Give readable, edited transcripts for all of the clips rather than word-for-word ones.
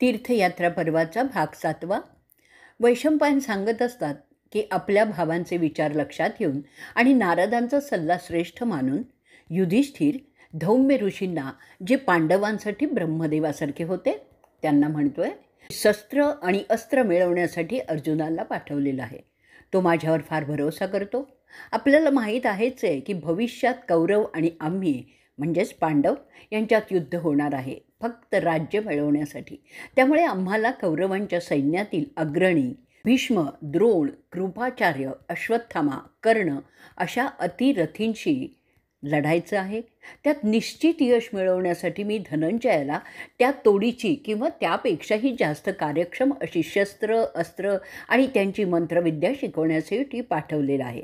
तीर्थयात्रा पर्वाचा भाग 7वा. वैशंपायन सांगत असतात की आपल्या भावांचे विचार लक्षात घेऊन आणि नारदांचा सल्ला श्रेष्ठ मानून युधिष्ठिर धौम्य ऋषींना, जे पांडवांसाठी ब्रह्मदेवासारखे होते, त्यांना म्हणतोय शस्त्र आणि अस्त्र मिळवण्यासाठी अर्जुनाला पाठवलेलं आहे. तो माझ्यावर फार भरोसा करतो. आपल्याला माहीत आहेच आहे की भविष्यात कौरव आणि आम्ही म्हणजेच पांडव यांच्यात युद्ध होणार आहे, फक्त राज्य मिळवण्यासाठी. त्यामुळे आम्हाला कौरवांच्या सैन्यातील अग्रणी भीष्म, द्रोण, कृपाचार्य, अश्वत्थामा, कर्ण अशा अतिरथींशी लढायचं आहे. त्यात निश्चित यश मिळवण्यासाठी मी धनंजयाला त्या तोडीची किंवा त्यापेक्षाही जास्त कार्यक्षम अशी शस्त्र, अस्त्र आणि त्यांची मंत्रविद्या शिकवण्यासाठी पाठवलेलं आहे.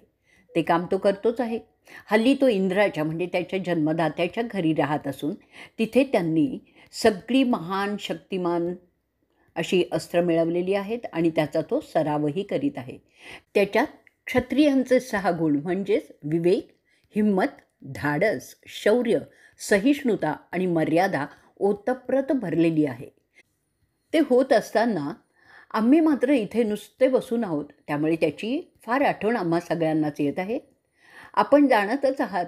ते काम तो करतोच आहे. हल्ली तो इंद्राच्या म्हणजे त्याच्या जन्मदात्याच्या घरी राहत असून तिथे त्यांनी सगळी महान शक्तिमान अशी अस्त्र मिळवलेली आहेत आणि त्याचा तो सरावही करीत आहे. त्याच्यात क्षत्रियांचे 6 गुण म्हणजेच विवेक, हिम्मत, धाडस, शौर्य, सहिष्णुता आणि मर्यादा ओतप्रत भरलेली आहे. ते होत असताना आम्ही मात्र इथे नुसते बसून आहोत. त्यामुळे त्याची फार आठवण आम्हा सगळ्यांनाच येत आहे. आपण जाणतच आहात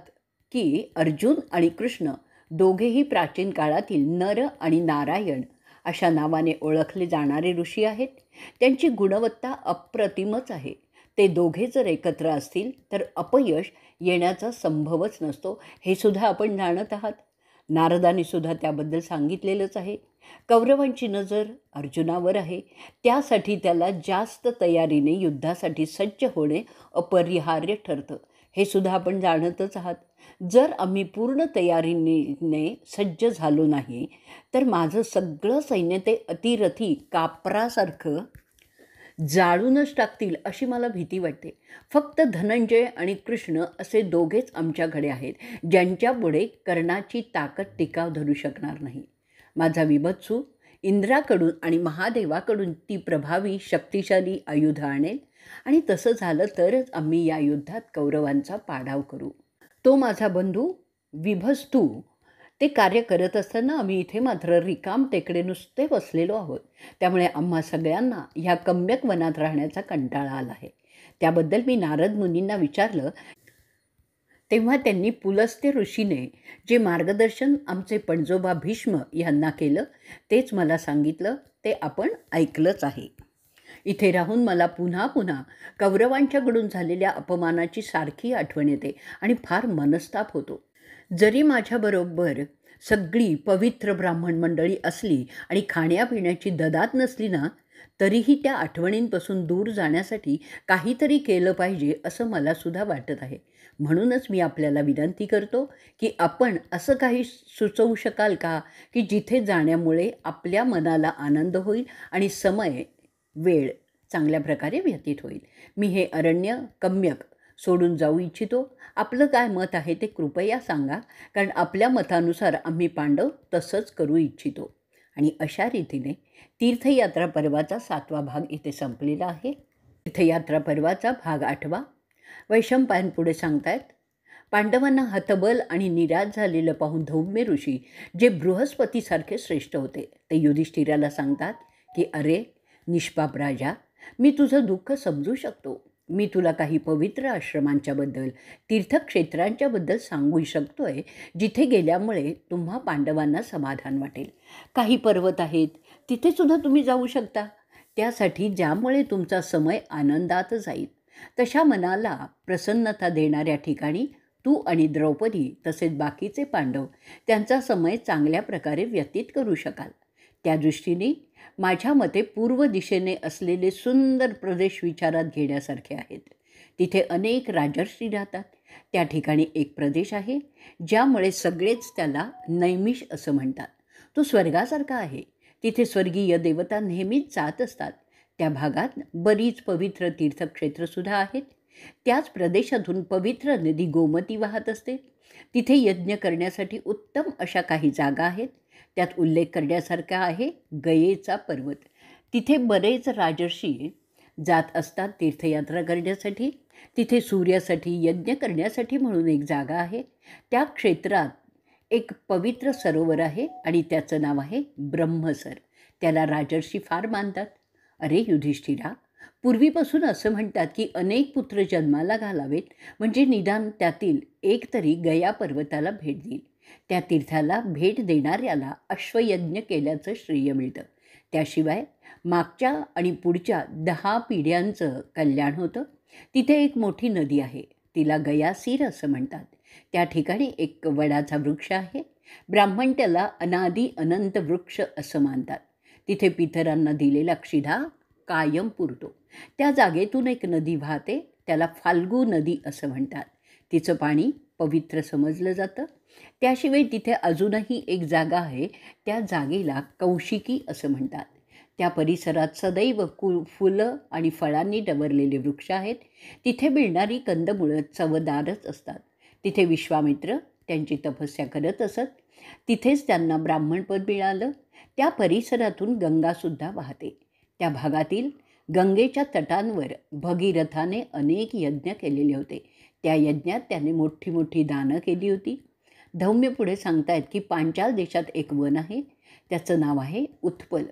की अर्जुन आणि कृष्ण दोघेही प्राचीन काळातील नर आणि नारायण अशा नावाने ओळखले जाणारे ऋषी आहेत. त्यांची गुणवत्ता अप्रतिमच आहे. ते दोघे जर एकत्र असतील तर अपयश येण्याचा संभवच नसतो, हे सुद्धा आपण जाणत आहात. नारदांनी सुद्धा त्याबद्दल सांगितलेलंच आहे. कौरवांची नजर अर्जुनावर आहे. त्यासाठी त्याला जास्त तयारीने युद्धासाठी सज्ज होणे अपरिहार्य ठरतं, हे सुद्धा आपण जाणतच आहात. जर आम्ही पूर्ण तयारीने सज्ज झालो नाही तर माझं सगळं सैन्य ते अतिरथी कापरासारखं जाळूनच टाकतील अशी मला भीती वाटते. फक्त धनंजय आणि कृष्ण असे दोघेच आमच्याकडे आहेत, ज्यांच्यापुढे कर्णाची ताकद टिकाव धरू शकणार नाही. माझा विभत्सू इंद्राकडून आणि महादेवाकडून ती प्रभावी शक्तिशाली आयुध आणेल आणि तसं झालं तरच आम्ही या युद्धात कौरवांचा पाडाव करू. तो माझा बंधू विभस्तू ते कार्य करत असताना आम्ही इथे मात्र रिकाम टेकडे नुसते बसलेलो आहोत. त्यामुळे आम्हा सगळ्यांना ह्या कम्यक वनात राहण्याचा कंटाळा आला आहे. त्याबद्दल मी नारद मुनींना विचारलं तेव्हा त्यांनी पुलस्त्य ऋषीने जे मार्गदर्शन आमचे पणजोबा भीष्म यांना केलं तेच मला सांगितलं. ते आपण ऐकलंच आहे. इथे राहून मला पुन्हा पुन्हा कौरवांच्याकडून झालेल्या अपमानाची सारखी आठवण येते आणि फार मनस्ताप होतो. जरी माझ्याबरोबर सगळी पवित्र ब्राह्मण मंडळी असली आणि खाण्यापिण्याची ददात नसली ना, तरीही त्या आठवणींपासून दूर जाण्यासाठी काहीतरी केलं पाहिजे असं मला सुद्धा वाटत आहे. म्हणूनच मी आपल्याला विनंती करतो की आपण असं काही सुचवू शकाल का की जिथे जाण्यामुळे आपल्या मनाला आनंद होईल आणि समय वेळ चांगल्या प्रकारे व्यतीत होईल. मी हे अरण्य कम्यक सोडून जाऊ इच्छितो. आपलं काय मत आहे ते कृपया सांगा, कारण आपल्या मतानुसार आम्ही पांडव तसंच करू इच्छितो. आणि अशा रीतीने तीर्थयात्रा पर्वाचा 7वा भाग इथे संपलेला आहे. तीर्थयात्रा पर्वाचा भाग 8वा. वैशंपायन पुढे सांगतायत, पांडवांना हतबल आणि निराश झालेलं पाहून धौम्य ऋषी, जे बृहस्पतीसारखे श्रेष्ठ होते, ते युधिष्ठिराला सांगतात की अरे निष्पाप राजा, मी तुझं दुःख समजू शकतो. मी तुला काही पवित्र आश्रमांच्याबद्दल, तीर्थक्षेत्रांच्याबद्दल सांगू शकतोय, जिथे गेल्यामुळे तुम्हा पांडवांना समाधान वाटेल. काही पर्वत आहेत, तिथेसुद्धा तुम्ही जाऊ शकता. त्यासाठी ज्यामुळे तुमचा समय आनंदात जाईल, तशा मनाला प्रसन्नता देणाऱ्या ठिकाणी तू आणि द्रौपदी तसेच बाकीचे पांडव त्यांचा समय चांगल्या प्रकारे व्यतीत करू शकाल. त्या दृष्टीने माझ्या मते पूर्व दिशेने असलेले सुंदर प्रदेश विचारात घेण्यासारखे आहेत. तिथे अनेक राजर्षी राहतात. त्या ठिकाणी एक प्रदेश आहे ज्यामुळे सगळेच त्याला नैमिष असं म्हणतात. तो स्वर्गासारखा आहे. तिथे स्वर्गीय देवता नेहमीच जात असतात. त्या भागात बरीच पवित्र तीर्थक्षेत्रसुद्धा आहेत. त्याच प्रदेशातून पवित्र नदी गोमती वाहत असते. तिथे यज्ञ करण्यासाठी उत्तम अशा काही जागा आहेत. त्यात उल्लेख करण्यासारखा आहे गयेचा पर्वत. तिथे बरेच राजर्षी जात असतात तीर्थयात्रा करण्यासाठी. तिथे सूर्यासाठी यज्ञ करण्यासाठी म्हणून एक जागा आहे. त्या क्षेत्रात एक पवित्र सरोवर आहे आणि त्याचं नाव आहे ब्रह्मसर. त्याला राजर्षी फार मानतात. अरे युधिष्ठिरा, पूर्वीपासून असं म्हणतात की अनेक पुत्र जन्माला घालावेत म्हणजे निदान त्यातील एक तरी गया पर्वताला भेट देईल. त्या तीर्थाला भेट देणाऱ्याला अश्वयज्ञ केल्याचं श्रेय मिळतं. त्याशिवाय मागच्या आणि पुढच्या 10 पिढ्यांचं कल्याण होतं. तिथे एक मोठी नदी आहे, तिला गयासीर असं म्हणतात. त्या ठिकाणी एक वडाचा वृक्ष आहे. ब्राह्मण त्याला अनादी अनंत वृक्ष असं मानतात. तिथे पितरांना दिलेला क्षिधा कायम पुरतो. त्या जागेतून एक नदी वाहते, त्याला फाल्गू नदी असं म्हणतात. तिचं पाणी पवित्र समजलं जातं. त्याशिवाय तिथे अजूनही एक जागा आहे, त्या जागेला कौशिकी असं म्हणतात. त्या परिसरात सदैव फुलं आणि फळांनी डवरलेले वृक्ष आहेत. तिथे मिळणारी कंदमुळं चवदारच असतात. तिथे विश्वामित्र त्यांची तपस्या करत असत. तिथेच त्यांना ब्राह्मणपद मिळालं. त्या परिसरातून गंगासुद्धा वाहते. त्या भागातील गंगेच्या तटांवर भगीरथाने अनेक यज्ञ केलेले होते. त्या यज्ञात त्याने मोठी मोठी दानं केली होती. धौम्य पुढे सांगतायत की पांचाल देशात एक वन आहे, त्याचं नाव आहे उत्पल.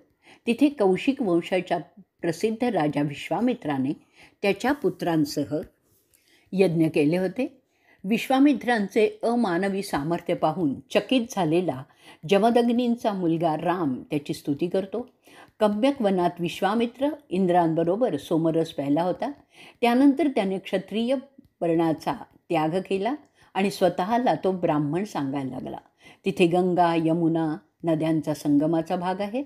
तिथे कौशिक वंशाच्या प्रसिद्ध राजा विश्वामित्राने त्याच्या पुत्रांसह यज्ञ केले होते. विश्वामित्रांचे अमानवी सामर्थ्य पाहून चकित झालेला जमदग्नींचा मुलगा राम त्याची स्तुती करतो. कम्यक वनात विश्वामित्र इंद्रांबरोबर सोमरस प्यायला होता. त्यानंतर त्याने क्षत्रिय वर्णाचा त्याग केला आणि स्वतःला तो ब्राह्मण सांगायला लागला. तिथे गंगा यमुना नद्यांचा संगमाचा भाग आहे.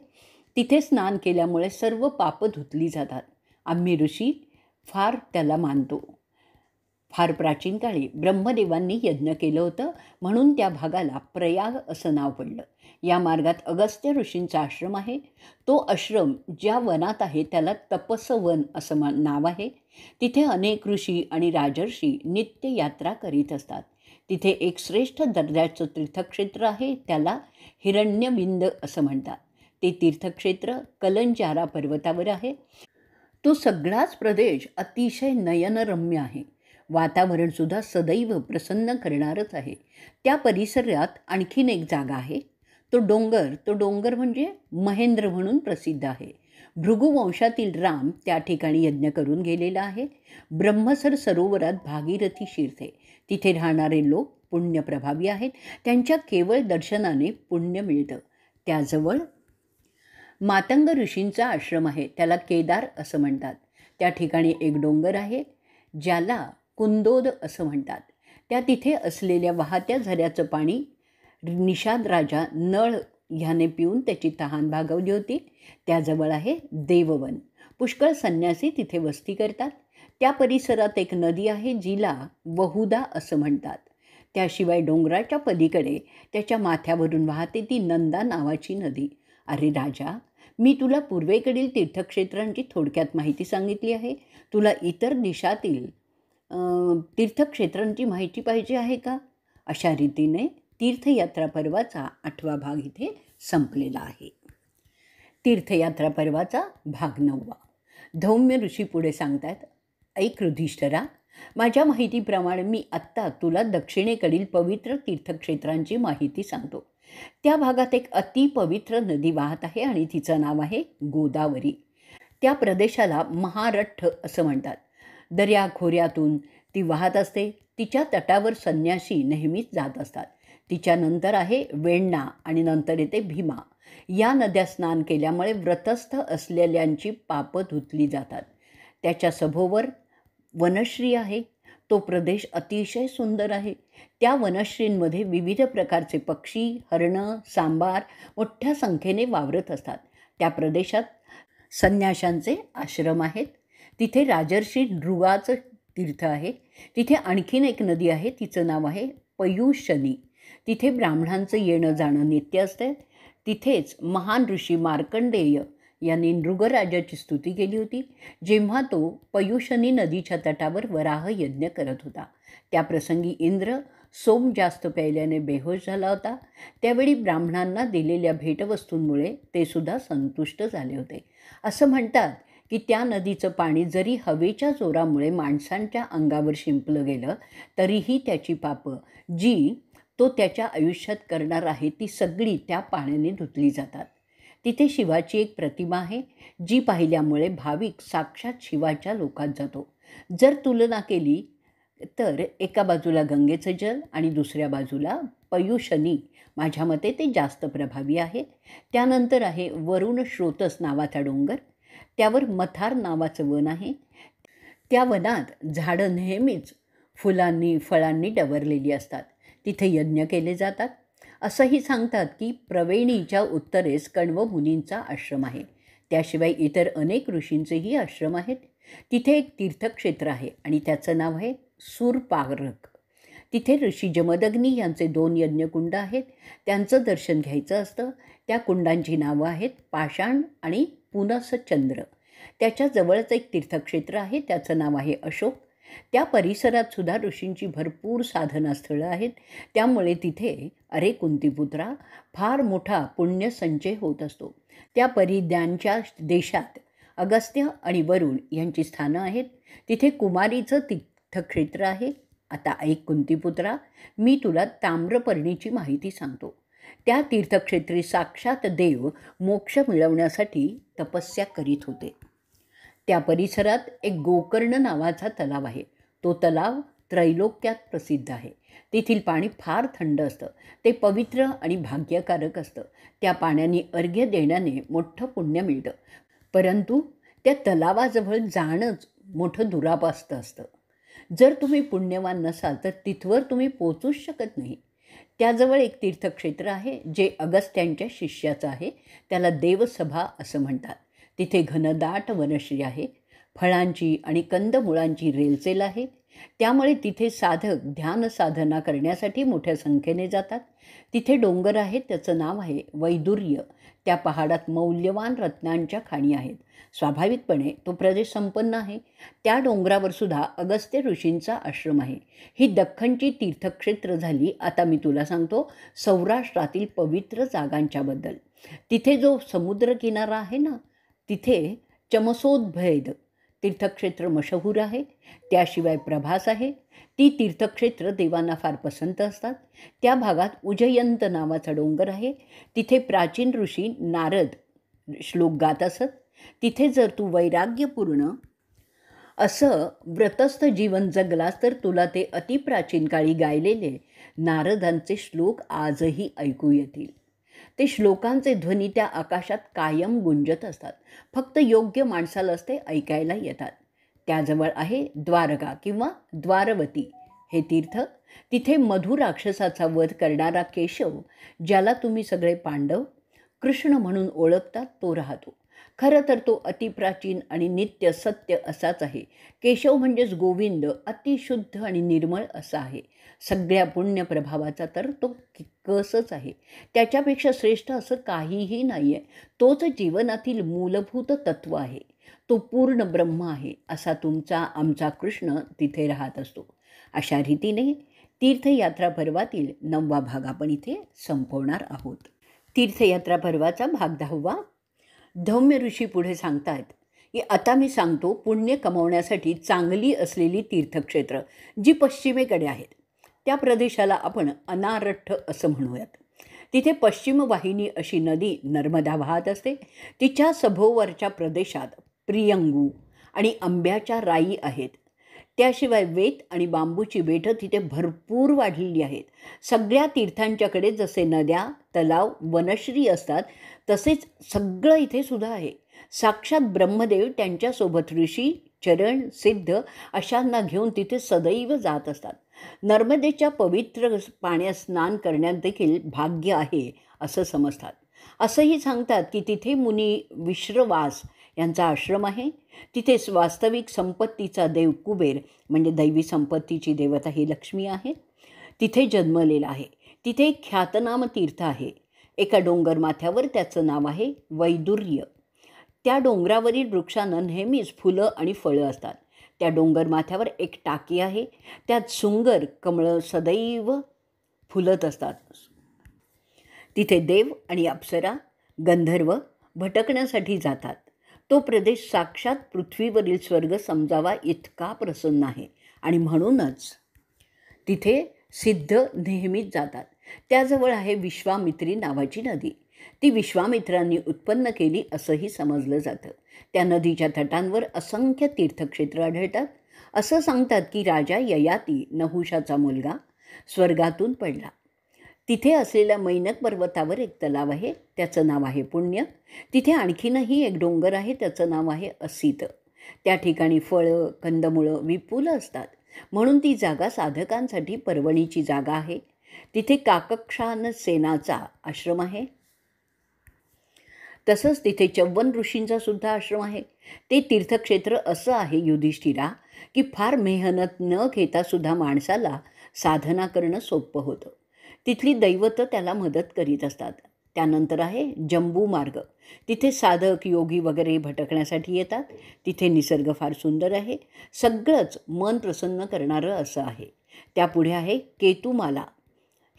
तिथे स्नान केल्यामुळे सर्व पापं धुतली जातात. आम्ही ऋषी फार त्याला मानतो. फार प्राचीन काळी ब्रह्मदेवांनी यज्ञ केलं होतं, म्हणून त्या भागाला प्रयाग असं नाव पडलं. या मार्गात अगस्त्य ऋषींचा आश्रम आहे. तो आश्रम ज्या वनात आहे त्याला तपसवन असं नाव आहे. तिथे अनेक ऋषी आणि राजर्षी नित्य यात्रा करीत असतात. तिथे एक श्रेष्ठ दर्जाचं तीर्थक्षेत्र आहे, त्याला हिरण्यविंद असं म्हणतात. ते तीर्थक्षेत्र कलंजारा पर्वतावर आहे. तो सगळाच प्रदेश अतिशय नयनरम्य आहे. वातावरणसुद्धा सदैव प्रसन्न करणारच आहे. त्या परिसरात आणखीन एक जागा आहे. तो डोंगर म्हणजे महेंद्र म्हणून प्रसिद्ध आहे. भृगुवंशातील राम त्या ठिकाणी यज्ञ करून गेलेला आहे. ब्रह्मसर सरोवरात भागीरथी शिरते. तिथे राहणारे लोक पुण्यप्रभावी आहेत. त्यांच्या केवळ दर्शनाने पुण्य मिळतं. त्याजवळ मातंग ऋषींचा आश्रम आहे, त्याला केदार असं म्हणतात. त्या ठिकाणी एक डोंगर आहे ज्याला कुंदोद असं म्हणतात. त्या तिथे असलेल्या वाहत्या झऱ्याचं पाणी निषाद राजा नळ ह्याने पिऊन त्याची तहान भागवली होती. त्याजवळ आहे देववन. पुष्कळ संन्यासी तिथे वस्ती करतात. त्या परिसरात एक नदी आहे जिला वहुदा असं म्हणतात. त्याशिवाय डोंगराच्या पलीकडे त्याच्या माथ्यावरून वाहते ती नंदा नावाची नदी. अरे राजा, मी तुला पूर्वेकडील तीर्थक्षेत्रांची थोडक्यात माहिती सांगितली आहे. तुला इतर देशातील तीर्थक्षेत्रांची माहिती पाहिजे आहे का? अशा रीतीने तीर्थयात्रा पर्वाचा 8वा भाग इथे संपलेला आहे. तीर्थयात्रा पर्वाचा भाग 9वा. धौम्य ऋषी पुढे सांगतात, ऐक युधिष्ठिरा, माझ्या माहितीप्रमाणे मी आत्ता तुला दक्षिणेकडील पवित्र तीर्थक्षेत्रांची माहिती सांगतो. त्या भागात एक अतिपवित्र नदी वाहत आहे आणि तिचं नाव आहे गोदावरी. त्या प्रदेशाला महारठ्ठ असं म्हणतात. दर्याखोऱ्यातून ती वाहत असते. तिच्या तटावर संन्यासी नेहमीच जात असतात. तिच्यानंतर आहे वेण्णा आणि नंतर येते भीमा. या नद्या स्नान केल्यामुळे व्रतस्थ असलेल्यांची पापं धुतली जातात. त्याच्या सभोवर वनश्री आहे. तो प्रदेश अतिशय सुंदर आहे. त्या वनश्रींमध्ये विविध प्रकारचे पक्षी, हरणं, सांबार मोठ्या संख्येने वावरत असतात. त्या प्रदेशात संन्याशांचे आश्रम आहेत. तिथे राजर्षी नृगाचं तीर्थ आहे. तिथे आणखीन एक नदी आहे, तिचं नाव आहे पयुषणी. तिथे ब्राह्मणांचं येणं जाणं नित्य असते. तिथेच महान ऋषी मार्कंडेय यांनी नृगराजाची स्तुती केली होती, जेव्हा तो पयुषणी नदीच्या तटावर वराह यज्ञ करत होता. त्या प्रसंगी इंद्र सोम जास्त प्यायल्याने बेहोश झाला होता. त्यावेळी ब्राह्मणांना दिलेल्या भेटवस्तूंमुळे ते सुद्धा संतुष्ट झाले होते. असं म्हणतात की त्या नदीचं पाणी जरी हवेच्या जोरामुळे माणसांच्या अंगावर शिंपलं गेलं तरीही त्याची पापं जी तो त्याच्या आयुष्यात करणार आहे ती सगळी त्या पाण्याने धुतली जातात. तिथे शिवाची एक प्रतिमा आहे, जी पाहिल्यामुळे भाविक साक्षात शिवाच्या लोकात जातो. जर तुलना केली तर एका बाजूला गंगेचं जल आणि दुसऱ्या बाजूला पयुषणी, माझ्या मते ते जास्त प्रभावी आहे. त्यानंतर आहे वरुण स्रोतस नावाचा डोंगर, त्यावर मथार नावाचं वन आहे. त्या वनात झाडं नेहमीच फुलांनी फळांनी डवरलेली असतात. तिथे यज्ञ केले जातात. असंही सांगतात की प्रवेणीच्या उत्तरेस कण्व मुनींचा आश्रम आहे. त्याशिवाय इतर अनेक ऋषींचेही आश्रम आहेत. तिथे एक तीर्थक्षेत्र आहे आणि त्याचं नाव आहे सूरपारक. तिथे ऋषी जमदग्नी यांचे 2 यज्ञकुंड आहेत. त्यांचं दर्शन घ्यायचं असतं. त्या कुंडांची नावं आहेत पाषाण आणि पुनसचंद्र. त्याच्या जवळच एक तीर्थक्षेत्र आहे, त्याचं नाव आहे अशोक. त्या परिसरात सुद्धा ऋषींची भरपूर साधनास्थळं आहेत. त्यामुळे तिथे अरे कुंतीपुत्रा फार मोठा पुण्यसंचय होत असतो. त्या परिद्यांच्या देशात अगस्त्य आणि वरुण यांची स्थानं आहेत. तिथे कुमारीचं तीर्थक्षेत्र आहे. आता ऐक कुंतीपुत्रा, मी तुला ताम्रपर्णीची माहिती सांगतो. त्या तीर्थक्षेत्री साक्षात देव मोक्ष मिळवण्यासाठी तपस्या करीत होते. त्या परिसरात एक गोकर्ण नावाचा तलाव आहे. तो तलाव त्रैलोक्यात प्रसिद्ध आहे. तेथील पाणी फार थंड असतं. ते पवित्र आणि भाग्यकारक असतं. त्या पाण्याने अर्घ्य देण्याने मोठं पुण्य मिळतं. परंतु त्या तलावाजवळ जाणंच मोठं दुरापास्त असतं. जर तुम्ही पुण्यवान नसाल तर तिथवर तुम्ही पोचूच शकत नाही. त्याजवळ एक तीर्थक्षेत्र आहे जे अगस्त्यांच्या शिष्याचं आहे. त्याला देवसभा असं म्हणतात. तिथे घनदाट वनश्री आहे. फळांची आणि कंदमुळांची रेलचेल आहे. त्यामुळे तिथे साधक ध्यान साधना करण्यासाठी मोठ्या संख्येने जातात. तिथे डोंगर आहे, त्याचं नाव आहे वैदुर्य. त्या पहाडात मौल्यवान रत्नांच्या खाणी आहेत. स्वाभाविकपणे तो प्रदेश संपन्न आहे. त्या डोंगरावर सुद्धा अगस्त्य ऋषींचा आश्रम आहे. ही दख्खनची तीर्थक्षेत्र झाली. आता मी तुला सांगतो सौराष्ट्रातील पवित्र जागांच्याबद्दल. तिथे जो समुद्रकिनारा आहे ना, तिथे चमसोद्भेद तीर्थक्षेत्र मशहूर आहे. त्याशिवाय प्रभास आहे. ती तीर्थक्षेत्र देवांना फार पसंत असतात. त्या भागात उजयंत नावाचा डोंगर आहे. तिथे प्राचीन ऋषी नारद श्लोक गात असत. तिथे जर तू वैराग्यपूर्ण असं व्रतस्थ जीवन जगलास तर तुला ते अतिप्राचीन काळी गायलेले नारदांचे श्लोक आजही ऐकू येतील. ते श्लोकांचे ध्वनी त्या आकाशात कायम गुंजत असतात. फक्त योग्य माणसालाच ते ऐकायला येतात. त्याजवळ आहे द्वारका किंवा द्वारवती हे तीर्थ. तिथे मधु राक्षसाचा वध करणारा केशव, ज्याला तुम्ही सगळे पांडव कृष्ण म्हणून ओळखतात, तो राहतो. खरं तर तो अतिप्राचीन आणि नित्य सत्य असाच आहे. केशव म्हणजेच गोविंद, अतिशुद्ध आणि निर्मळ असा आहे. सगळ्या पुण्यप्रभावाचा तर तो कसच आहे. त्याच्यापेक्षा श्रेष्ठ असं काहीही नाही आहे. तोच जीवनातील मूलभूत तत्त्व आहे. तो पूर्ण ब्रह्म आहे. असा तुमचा आमचा कृष्ण तिथे राहत असतो. अशा रीतीने तीर्थयात्रा पर्वातील 9वा भाग आपण इथे संपवणार आहोत. तीर्थयात्रा पर्वाचा भाग 10वा. धौम्य ऋषी पुढे सांगतात की आता मी सांगतो पुण्य कमावण्यासाठी चांगली असलेली तीर्थक्षेत्र जी पश्चिमेकडे आहेत. त्या प्रदेशाला आपण अनारठ्ठ असं म्हणूयात. तिथे पश्चिम वाहिनी अशी नदी नर्मदा वाहत असते. तिच्या सभोवरच्या प्रदेशात प्रियंगू आणि आंब्याच्या राई आहेत. त्याशिवाय वेत आणि बांबूची बेटं तिथे भरपूर वाढलेली आहेत. सगळ्या तीर्थांच्याकडे जसे नद्या, तलाव, वनश्री असतात तसेच सगळं इथे सुद्धा आहे. साक्षात ब्रह्मदेव त्यांच्यासोबत ऋषी, चरण, सिद्ध अशांना घेऊन तिथे सदैव जात असतात. नर्मदेच्या पवित्र पाण्यात स्नान करण्यात देखील भाग्य आहे असं समजतात. असंही सांगतात की तिथे मुनी विश्रवास यांचा आश्रम आहे. तिथे वास्तविक संपत्तीचा देव कुबेर म्हणजे दैवी संपत्तीची देवता ही लक्ष्मी आहे, तिथे जन्मलेला आहे. तिथे एक ख्यातनाम तीर्थ आहे. एका डोंगर माथ्यावर त्याचं नाव आहे वैदुर्य. त्या डोंगरावरील वृक्षांना नेहमीच फुलं आणि फळं असतात. त्या डोंगर माथ्यावर एक टाकी आहे. त्यात सुंगर कमळं सदैव फुलत असतात. तिथे देव आणि अप्सरा, गंधर्व भटकण्यासाठी जातात. तो प्रदेश साक्षात पृथ्वीवरील स्वर्ग समजावा इतका प्रसन्न आहे आणि म्हणूनच तिथे सिद्ध नेहमीच जातात. त्याजवळ आहे विश्वामित्री नावाची नदी. ती विश्वामित्रांनी उत्पन्न केली असंही समजलं जातं. त्या नदीच्या तटांवर असंख्य तीर्थक्षेत्र आढळतात. असं सांगतात की राजा ययाती नहुषाचा मुलगा स्वर्गातून पडला. तिथे असलेल्या मैनक पर्वतावर एक तलाव आहे, त्याचं नाव आहे पुण्य. तिथे आणखीनही एक डोंगर आहे, त्याचं नाव आहे असित. त्या ठिकाणी फळं कंदमुळं विपुल असतात, म्हणून ती जागा साधकांसाठी पर्वणीची जागा आहे. तिथे काकक्षान सेनाचा आश्रम आहे. तसंच तिथे चव्वन ऋषींचा सुद्धा आश्रम आहे. ते तीर्थक्षेत्र असं आहे युधिष्ठिरा की फार मेहनत न घेता सुद्धा माणसाला साधना करणं सोपं होतं. तिथली दैवतं त्याला मदत करीत असतात. त्यानंतर आहे जंबू मार्ग. तिथे साधक योगी वगैरे भटकण्यासाठी येतात. तिथे निसर्ग फार सुंदर आहे, सगळंच मन प्रसन्न करणारं असं आहे. त्यापुढे आहे केतुमाला,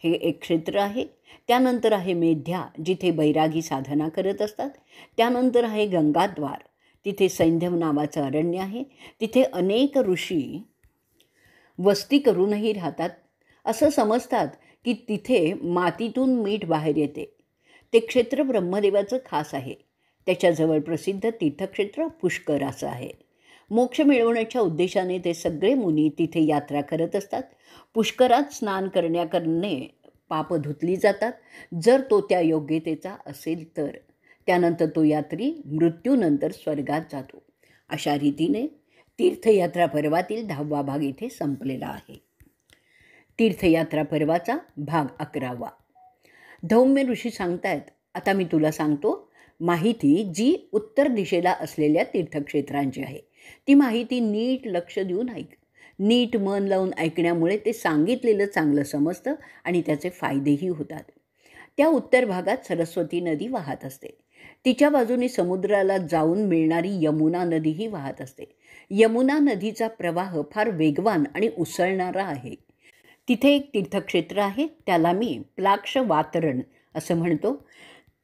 हे एक क्षेत्र आहे. त्यानंतर आहे मेध्या, जिथे बैरागी साधना करत असतात. त्यानंतर आहे गंगाद्वार, तिथे सैंधव नावाचं अरण्य आहे. तिथे अनेक ऋषी वस्ती करूनही राहतात. असं समजतात की तिथे मातीतून मीठ बाहेर येते. ते क्षेत्र ब्रह्मदेवाचं खास आहे. त्याच्याजवळ प्रसिद्ध तीर्थक्षेत्र पुष्कर असं आहे. मोक्ष मिळवण्याच्या उद्देशाने ते सगळे मुनी तिथे यात्रा करत असतात. पुष्करात स्नान करणे पाप धुतली जातात, जर तो त्या योग्यतेचा असेल तर. त्यानंतर तो यात्री मृत्यूनंतर स्वर्गात जातो. अशा रीतीने तीर्थयात्रा पर्वातील 10वा भाग इथे संपलेला आहे. तीर्थयात्रा पर्वाचा भाग 11वा. धौम्य ऋषी सांगतायत, आता मी तुला सांगतो माहिती जी उत्तर दिशेला असलेल्या तीर्थक्षेत्रांची आहे. ती माहिती नीट लक्ष देऊन ऐक. नीट मन लावून ऐकण्यामुळे ते सांगितलेलं चांगलं समजतं आणि त्याचे फायदेही होतात. त्या उत्तर भागात सरस्वती नदी वाहत असते. तिच्या बाजूने समुद्राला जाऊन मिळणारी यमुना नदीही वाहत असते. यमुना नदीचा प्रवाह फार वेगवान आणि उसळणारा आहे. तिथे एक तीर्थक्षेत्र आहे, त्याला मी प्लाक्ष वातरण असं म्हणतो.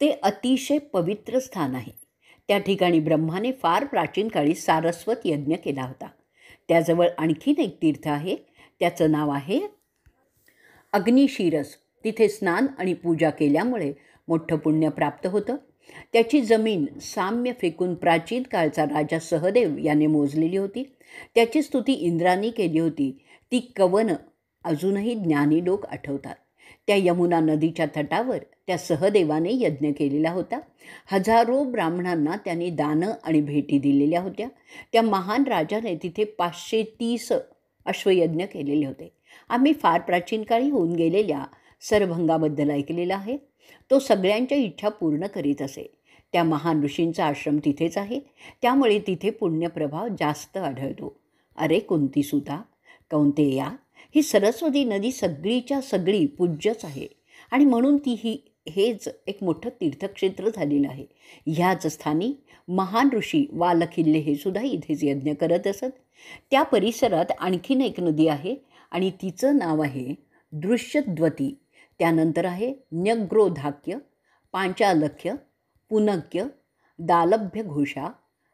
ते अतिशय पवित्र स्थान आहे. त्या ठिकाणी ब्रह्माने फार प्राचीन काळी सारस्वत यज्ञ केला होता. त्याजवळ आणखीन एक तीर्थ आहे, त्याचं नाव आहे अग्निशिरस. तिथे स्नान आणि पूजा केल्यामुळे मोठं पुण्य प्राप्त होतं. त्याची जमीन साम्य फेकून प्राचीन काळचा राजा सहदेव याने मोजलेली होती. त्याची स्तुती इंद्राने केली होती. ती कवन अजूनही ज्ञानी लोक आठवतात. त्या यमुना नदीच्या तटावर त्या सहदेवाने यज्ञ केलेला होता. हजारो ब्राह्मणांना त्यांनी दानं आणि भेटी दिलेल्या होत्या. त्या महान राजाने तिथे 530 अश्वयज्ञ केलेले होते. आम्ही फार प्राचीन काळी होऊन गेलेल्या सरभंगाबद्दल ऐकलेलं आहे. तो सगळ्यांच्या इच्छा पूर्ण करीत असे. त्या महान ऋषींचा आश्रम तिथेच आहे, त्यामुळे तिथे पुण्यप्रभाव जास्त आढळतो. अरे कुंतीसुता, कौंतेया, ही सरस्वती नदी सगळीच्या सगळी पूज्यच आहे आणि म्हणून हेच एक मोठं तीर्थक्षेत्र झालेलं आहे. ह्याच स्थानी महान ऋषी वालखिल्ले हे सुद्धा इथेच यज्ञ करत असत. त्या परिसरात आणखीन एक नदी आहे आणि तिचं नाव आहे दृश्यद्वती. त्यानंतर आहे न्यग्रोधाक्य, पांचालख्य, पुनक्य, दालभ्य घोषा,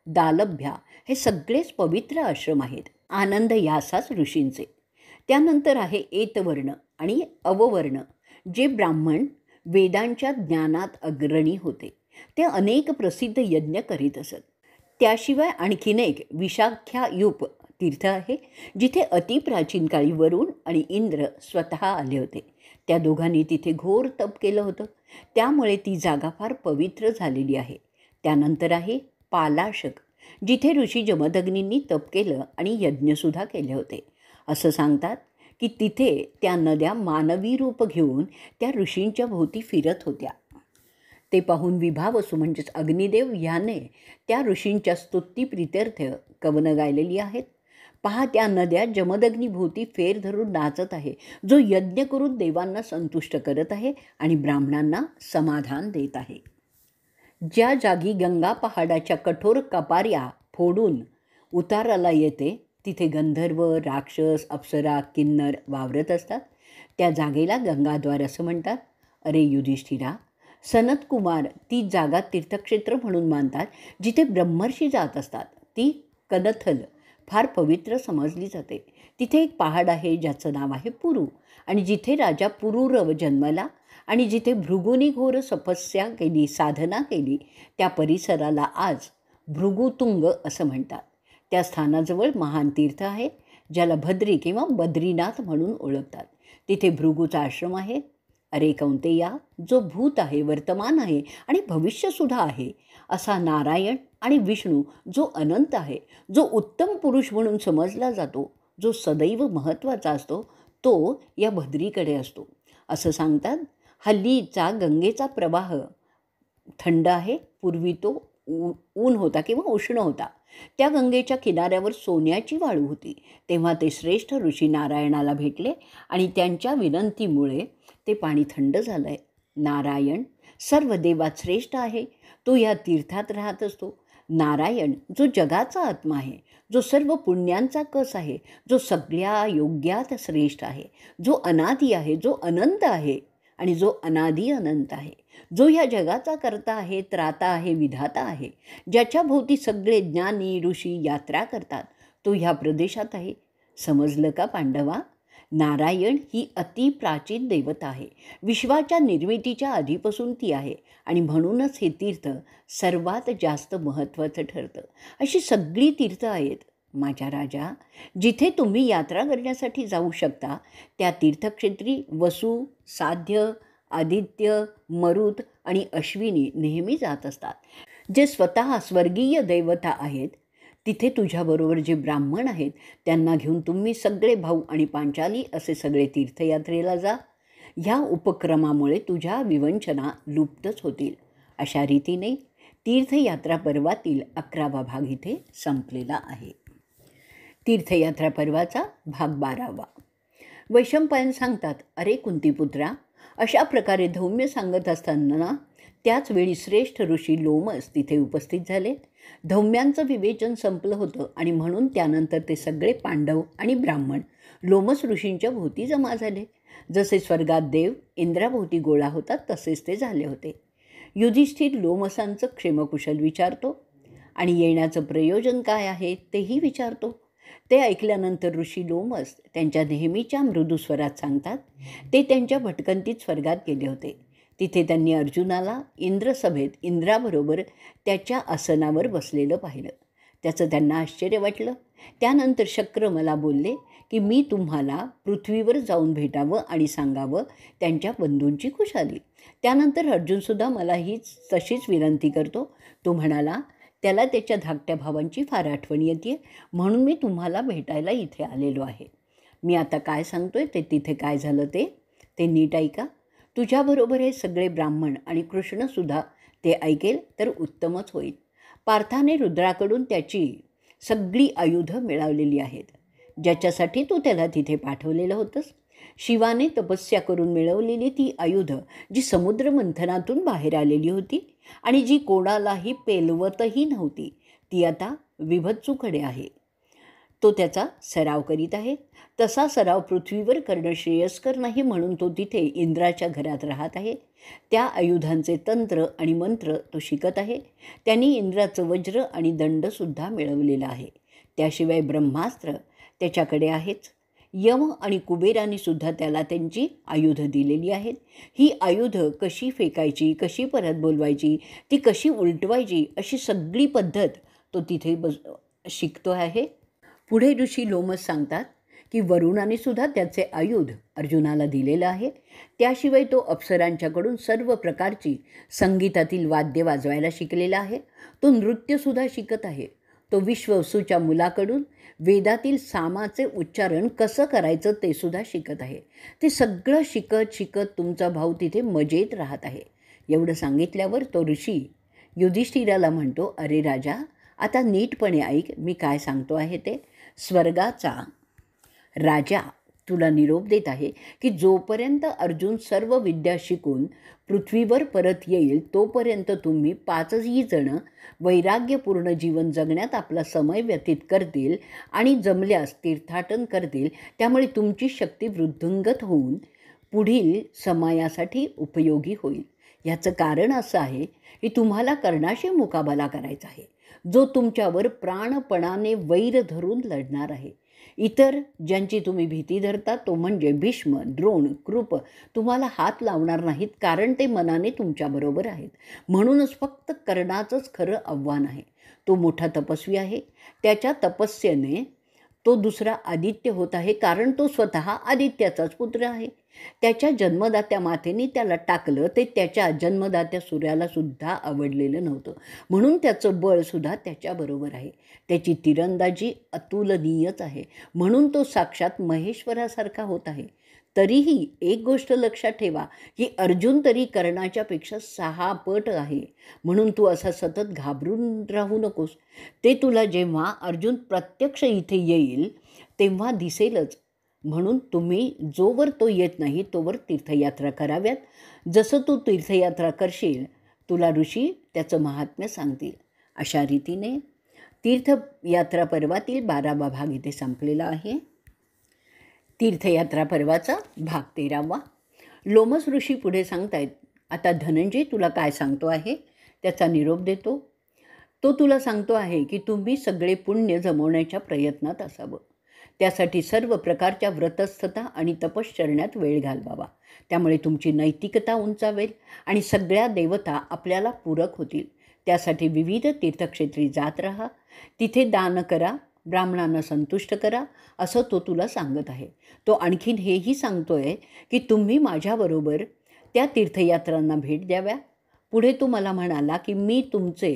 दालभ्या, हे सगळेच पवित्र आश्रम आहेत. आनंद यासाच ऋषींचे. त्यानंतर आहे एतवर्ण आणि अववर्ण, जे ब्राह्मण वेदांच्या ज्ञानात अग्रणी होते. ते अनेक प्रसिद्ध यज्ञ करीत असत. त्याशिवाय आणखीन एक विशाख्यायूप तीर्थ आहे, जिथे अतिप्राचीन काळी वरुण आणि इंद्र स्वतः आले होते. त्या दोघांनी तिथे घोर तप केलं होतं, त्यामुळे ती जागा फार पवित्र झालेली आहे. त्यानंतर आहे पालाशक, जिथे ऋषी जमदग्नींनी तप केलं आणि यज्ञसुद्धा केले होते. असं सांगतात की तिथे त्या नद्या मानवी रूप घेऊन त्या ऋषींच्या भोवती फिरत होत्या. ते पाहून विभावसू म्हणजेच अग्निदेव ह्याने त्या ऋषींच्या स्तुतीप्रित्यर्थ कवनं गायलेली आहेत. पहा, त्या नद्या जमदग्नीभोवती फेर धरून नाचत आहे, जो यज्ञ करून देवांना संतुष्ट करत आहे आणि ब्राह्मणांना समाधान देत आहे. ज्या जागी गंगा पहाडाच्या कठोर कपाऱ्या फोडून उताराला येते, तिथे गंधर्व, राक्षस, अप्सरा, किन्नर वावरत असतात. त्या जागेला गंगाद्वार असं म्हणतात. अरे युधिष्ठिरा, सनतकुमार ती जागा तीर्थक्षेत्र म्हणून मानतात, जिथे ब्रह्मर्षी जात असतात. ती कनथल फार पवित्र समजली जाते. तिथे एक पहाड आहे ज्याचं नाव आहे पुरू, आणि जिथे राजा पुरूरव जन्मला आणि जिथे भृगूनी घोर तपस्या केली, साधना केली, त्या परिसराला आज भृगुतुंग असं म्हणतात. त्या स्थानाजवळ महान तीर्थ आहे ज्याला भद्री किंवा बद्रीनाथ म्हणून ओळखतात. तिथे भृगूचा आश्रम आहे. अरे कौंतेया, जो भूत आहे, वर्तमान आहे आणि भविष्यसुद्धा आहे असा नारायण आणि विष्णू, जो अनंत आहे, जो उत्तम पुरुष म्हणून समजला जातो, जो सदैव महत्त्वाचा असतो, तो या भद्रीकडे असतो असं सांगतात. हल्लीचा गंगेचा प्रवाह थंड आहे. पूर्वी तो ऊन होता किंवा उष्ण होता. त्या गंगेच्या किनाऱ्यावर सोन्याची वाळू होती. तेव्हा ते श्रेष्ठ ऋषी नारायणाला भेटले आणि त्यांच्या विनंतीमुळे ते पाणी थंड झालं आहे. नारायण सर्व देवात श्रेष्ठ आहे. तो या तीर्थात राहत असतो. नारायण जो जगाचा आत्मा आहे, जो सर्व पुण्यांचा कस आहे, जो सगळ्या योग्यात श्रेष्ठ आहे, जो अनादी आहे, जो अनंत आहे आणि जो अनादी अनंत आहे, जो ह्या जगाचा कर्ता आहे, त्राता आहे, विधाता आहे, ज्याच्या भोवती सगळे ज्ञानी ऋषी यात्रा करतात, तो ह्या प्रदेशात आहे. समजलं का पांडवा? नारायण ही अति प्राचीन देवता आहे. विश्वाच्या निर्मितीच्या आधीपासून ती आहे आणि म्हणूनच हे तीर्थ सर्वात जास्त महत्त्वाचं ठरतं. अशी सगळी तीर्थ आहेत माझ्या राजा. जिथे तुम्ही यात्रा करण्यासाठी जाऊ शकता त्या तीर्थक्षेत्री वसु, साध्य, आदित्य, मरुत आणि अश्विनी नेहमी जात असतात. जे स्वतः स्वर्गीय देवता आहेत, तिथे तुझ्याबरोबर जे ब्राह्मण आहेत त्यांना घेऊन तुम्ही सगळे भाऊ आणि पांचाली असे सगळे तीर्थयात्रेला जा. ह्या उपक्रमामुळे तुझ्या विवंचना लुप्तच होतील. अशा रीतीने तीर्थयात्रा पर्वातील 11वा भाग इथे संपलेला आहे. तीर्थयात्रा पर्वाचा भाग 12वा. वैशंपायन सांगतात, अरे कुंतीपुत्रा, अशा प्रकारे धौम्य सांगत असताना त्याच वेळी श्रेष्ठ ऋषी लोमस तिथे उपस्थित झाले. धौम्यांचं विवेचन संपलं होतं आणि म्हणून त्यानंतर ते सगळे पांडव आणि ब्राह्मण लोमस ऋषींच्या भोवती जमा झाले. जसे स्वर्गात देव इंद्राभोवती गोळा होतात तसेच ते झाले होते. युधिष्ठिर लोमसांचं क्षेमकुशल विचारतो आणि येण्याचं प्रयोजन काय आहे तेही विचारतो. ते ऐकल्यानंतर ऋषी लोमस त्यांच्या नेहमीच्या मृदू स्वरात सांगतात, ते त्यांच्या भटकंतीत स्वर्गात गेले होते. तिथे त्यांनी अर्जुनाला इंद्रसभेत इंद्राबरोबर त्याच्या आसनावर बसलेलं पाहिलं. त्याचं त्यांना आश्चर्य वाटलं. त्यानंतर शक्र मला बोलले की मी तुम्हाला पृथ्वीवर जाऊन भेटावं आणि सांगावं त्यांच्या बंधूंची खुशाली. त्यानंतर अर्जुनसुद्धा मला हीच तशीच विनंती करतो. तो म्हणाला, त्याला त्याच्या धाकट्या भावांची फार आठवण येते, म्हणून मी तुम्हाला भेटायला इथे आलेलो आहे. मी आता काय सांगतोय ते तिथे काय झालं ते नीट ऐका. तुझ्याबरोबर हे सगळे ब्राह्मण आणि कृष्णसुद्धा ते ऐकेल तर उत्तमच होईल. पार्थाने रुद्राकडून त्याची सगळी आयुधं मिळवलेली आहेत, ज्याच्यासाठी तू त्याला तिथे पाठवलेलं होतंस. शिवाने तपस्या करून मिळवलेली ती आयुधं, जी समुद्र मंथनातून बाहेर आलेली होती आणि जी कोणालाही पेलवतही नव्हती, ती आता विभत्सूकडे आहे. तो त्याचा सराव करीत आहे. तसा सराव पृथ्वीवर करणं श्रेयस्कर नाही, म्हणून तो तिथे इंद्राच्या घरात राहत आहे. त्या आयुधांचे तंत्र आणि मंत्र तो शिकत आहे. त्यांनी इंद्राचं वज्र आणि दंडसुद्धा मिळवलेला आहे. त्याशिवाय ब्रह्मास्त्र त्याच्याकडे आहेच. यम आणि कुबेरांनीसुद्धा त्याला त्यांची आयुधं दिलेली आहेत. ही आयुधं कशी फेकायची, कशी परत बोलवायची, ती कशी उलटवायची, अशी सगळी पद्धत तो तिथे शिकतो आहे. पुढे ऋषी लोमस सांगतात की वरुणाने सुद्धा त्याचे आयुध अर्जुनाला दिलेलं आहे. त्याशिवाय तो अप्सरांच्याकडून सर्व प्रकारची संगीतातील वाद्य वाजवायला शिकलेला आहे. तो नृत्यसुद्धा शिकत आहे. तो विश्ववसूच्या मुलाकडून वेदातील सामाचे उच्चारण कसं करायचं ते सुद्धा शिकत आहे. ते सगळं शिकत शिकत तुमचा भाऊ तिथे मजेत राहत आहे. एवढं सांगितल्यावर तो ऋषी युधिष्ठिराला म्हणतो, अरे राजा, आता नीटपणे ऐक मी काय सांगतो आहे ते. स्वर्गाचा राजा तुला निरोप देत आहे की जोपर्यंत अर्जुन सर्व विद्या शिकून पृथ्वीवर परत येईल तोपर्यंत तुम्ही 5ही जणं वैराग्यपूर्ण जीवन जगण्यात आपला समय व्यतीत करतील आणि जमल्यास तीर्थाटन करतील. त्यामुळे तुमची शक्ती वृद्धिंगत होऊन पुढील समयासाठी उपयोगी होईल. याचं कारण असं आहे की तुम्हाला कर्णाशी मुकाबला करायचा आहे, जो तुमच्यावर प्राणपणाने वैर धरून लढणार आहे. इतर ज्यांची तुम्ही भीती धरता तो म्हणजे भीष्म, द्रोण, कृप तुम्हाला हात लावणार नाहीत, कारण ते मनाने तुमच्याबरोबर आहेत. म्हणूनच फक्त कर्णाचंच खरं आव्हान आहे. तो मोठा तपस्वी आहे. त्याच्या तपस्येने तो दुसरा आदित्य होत आहे, कारण तो स्वतः आदित्याचाच पुत्र आहे. त्याच्या जन्मदात्या मातेने त्याला टाकलं ते त्याच्या जन्मदात्या सूर्याला सुद्धा आवडलेलं नव्हतं. म्हणून त्याचं बळसुद्धा त्याच्याबरोबर आहे. त्याची तिरंदाजी अतुलनीयच आहे. म्हणून तो साक्षात महेश्वरासारखा होत आहे. तरीही एक गोष्ट लक्षात ठेवा की अर्जुन तरी कर्णाच्या पेक्षा 6 पट आहे. म्हणून तू असा सतत घाबरून राहू नकोस. ते तुला जेव्हा अर्जुन प्रत्यक्ष इथे येईल तेव्हा दिसेलच. म्हणून तुम्ही जोवर तो येत नाही तोवर तीर्थयात्रा कराव्यात. जसं तू तीर्थयात्रा करशील तुला ऋषी त्याचं महात्म्य सांगतील. अशा रीतीने तीर्थयात्रा पर्वातील 12वा भाग इथे संपलेला आहे. तीर्थयात्रा पर्वाचा भाग 13वा. लोमस ऋषी पुढे सांगतायत, आता धनंजय तुला काय सांगतो आहे त्याचा निरोप देतो. तो तुला सांगतो आहे की तुम्ही सगळे पुण्य जमवण्याच्या प्रयत्नात असावं. त्यासाठी सर्व प्रकारच्या व्रतस्थता आणि तपश्चरण्यात वेळ घालवावा. त्यामुळे तुमची नैतिकता उंचावेल आणि सगळ्या देवता आपल्याला पूरक होतील. त्यासाठी विविध तीर्थक्षेत्री जात राहा. तिथे दान करा, ब्राह्मणांना संतुष्ट करा, असं तो तुला सांगत आहे. तो आणखीन हेही सांगतोय की तुम्ही माझ्याबरोबर त्या तीर्थयात्रांना भेट द्याव्या. पुढे तो मला म्हणाला की मी तुमचे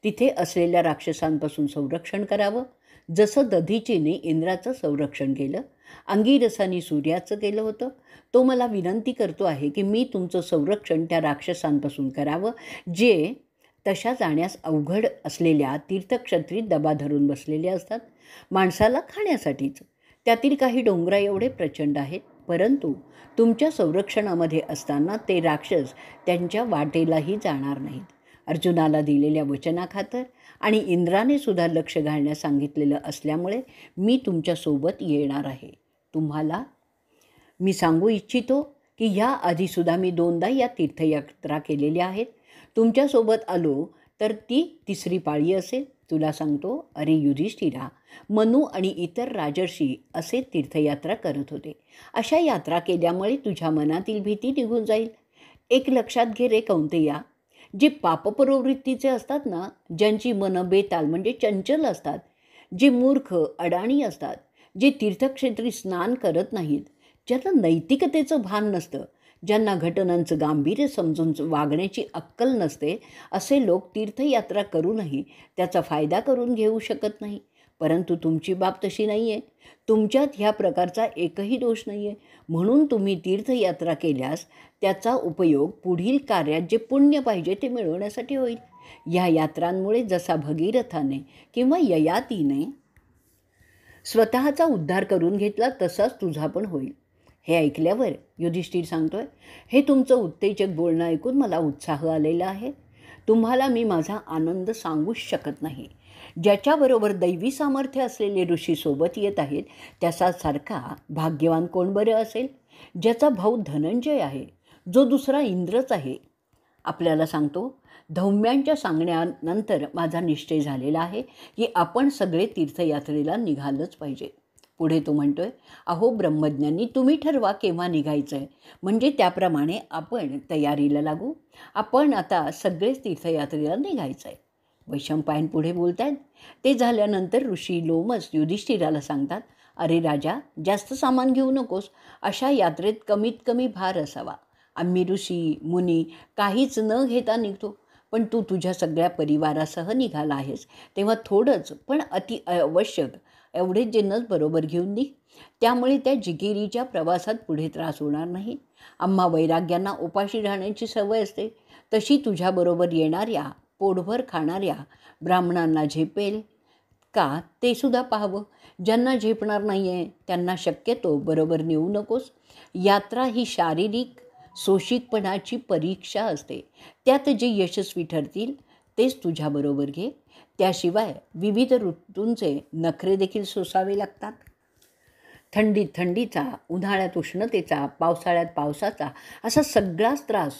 तिथे असलेल्या राक्षसांपासून संरक्षण करावं, जसं दधीचीने इंद्राचं संरक्षण केलं, अंगिरसाने सूर्याचं केलं होतं. तो मला विनंती करतो आहे की मी तुमचं संरक्षण त्या राक्षसांपासून करावं, जे तशा जाण्यास अवघड असलेल्या तीर्थक्षेत्री दबा धरून बसलेले असतात. माणसाला खाण्यासाठीच. त्यातील काही डोंगरा एवढे प्रचंड आहेत, परंतु तुमच्या संरक्षणामध्ये असताना ते राक्षस त्यांच्या वाटेलाही जाणार नाहीत. अर्जुनाला दिलेल्या वचनाखातर आणि इंद्राने सुद्धा लक्ष घालण्यास सांगितलेलं असल्यामुळे मी तुमच्यासोबत येणार आहे. तुम्हाला मी सांगू इच्छितो की ह्या आधीसुद्धा मी 2दा या तीर्थयात्रा केलेल्या आहेत. तुमच्यासोबत आलो तर ती 3री पाळी असेल. तुला सांगतो, अरे युधिष्ठिरा, मनु आणि इतर राजर्षी असे तीर्थयात्रा करत होते. अशा यात्रा केल्यामुळे तुझ्या मनातील भीती निघून जाईल. एक लक्षात घे रे कौंतेया, जे पापप्रवृत्तीचे असतात ना, ज्यांची मनं बेताल म्हणजे चंचल असतात, जे मूर्ख अडाणी असतात, जे तीर्थक्षेत्री स्नान करत नाहीत, ज्यांना नैतिकतेचं भान नसतं, ज्यांना घटनांचं गांभीर्य समजून वागण्याची अक्कल नसते, असे लोक तीर्थयात्रा करूनही त्याचा फायदा करून घेऊ शकत नाही. परंतु तुमची बाब तशी नाही आहे. तुमच्यात ह्या प्रकारचा एकही दोष नाही आहे. म्हणून तुम्ही तीर्थयात्रा केल्यास त्याचा उपयोग पुढील कार्यात जे पुण्य पाहिजे ते मिळवण्यासाठी होईल. ह्या यात्रांमुळे जसा भगीरथाने किंवा ययातीने स्वतःचा उद्धार करून घेतला तसाच तुझा पण होईल. हे ऐकल्यावर युधिष्ठिर सांगतोय, हे तुमचं उत्तेजक बोलणं ऐकून मला उत्साह आलेला आहे. तुम्हाला मी माझा आनंद सांगूच शकत नाही. ज्याच्याबरोबर दैवी सामर्थ्य असलेले ऋषी सोबत येत आहेत त्याच्यासारखा भाग्यवान कोण बरं असेल. ज्याचा भाऊ धनंजय आहे, जो दुसरा इंद्रच आहे. आपल्याला सांगतो, धौम्यांच्या सांगण्यानंतर माझा निश्चय झालेला आहे की आपण सगळे तीर्थयात्रेला निघालंच पाहिजे. पुढे तो म्हणतोय, अहो ब्रह्मज्ञांनी, तुम्ही ठरवा केव्हा निघायचं आहे, म्हणजे त्याप्रमाणे आपण तयारीला लागू. आपण आता सगळेच तीर्थयात्रेला निघायचं आहे. वैशंपायन पुढे बोलत आहेत. ते झाल्यानंतर ऋषी लोमस युधिष्ठिराला सांगतात, अरे राजा, जास्त सामान घेऊ नकोस. अशा यात्रेत कमीत कमी भार असावा. आम्ही ऋषी मुनी काहीच न घेता निघतो, पण तू तुझ्या सगळ्या परिवारासह निघाला आहेस, तेव्हा थोडंच पण अति आवश्यक एवढेच जिन्नस बरोबर घेऊन निघ. त्यामुळे त्या जिकिरीच्या प्रवासात पुढे त्रास होणार नाही. आम्हा वैराग्यांना उपाशी राहण्याची सवय असते, तशी तुझ्याबरोबर येणाऱ्या पोटभर खाणाऱ्या ब्राह्मणांना झेपेल का ते सुद्धा पाहावं. ज्यांना झेपणार नाही आहे त्यांना शक्यतो बरोबर नेऊ नकोस. यात्रा ही शारीरिक सोशिकपणाची परीक्षा असते. त्यात जे यशस्वी ठरतील तेच तुझ्याबरोबर घे. त्याशिवाय विविध ऋतूंचे नखरे देखील सोसावे लागतात. थंडीत थंडीचा, उन्हाळ्यात उष्णतेचा, पावसाळ्यात पावसाचा, असा सगळाच त्रास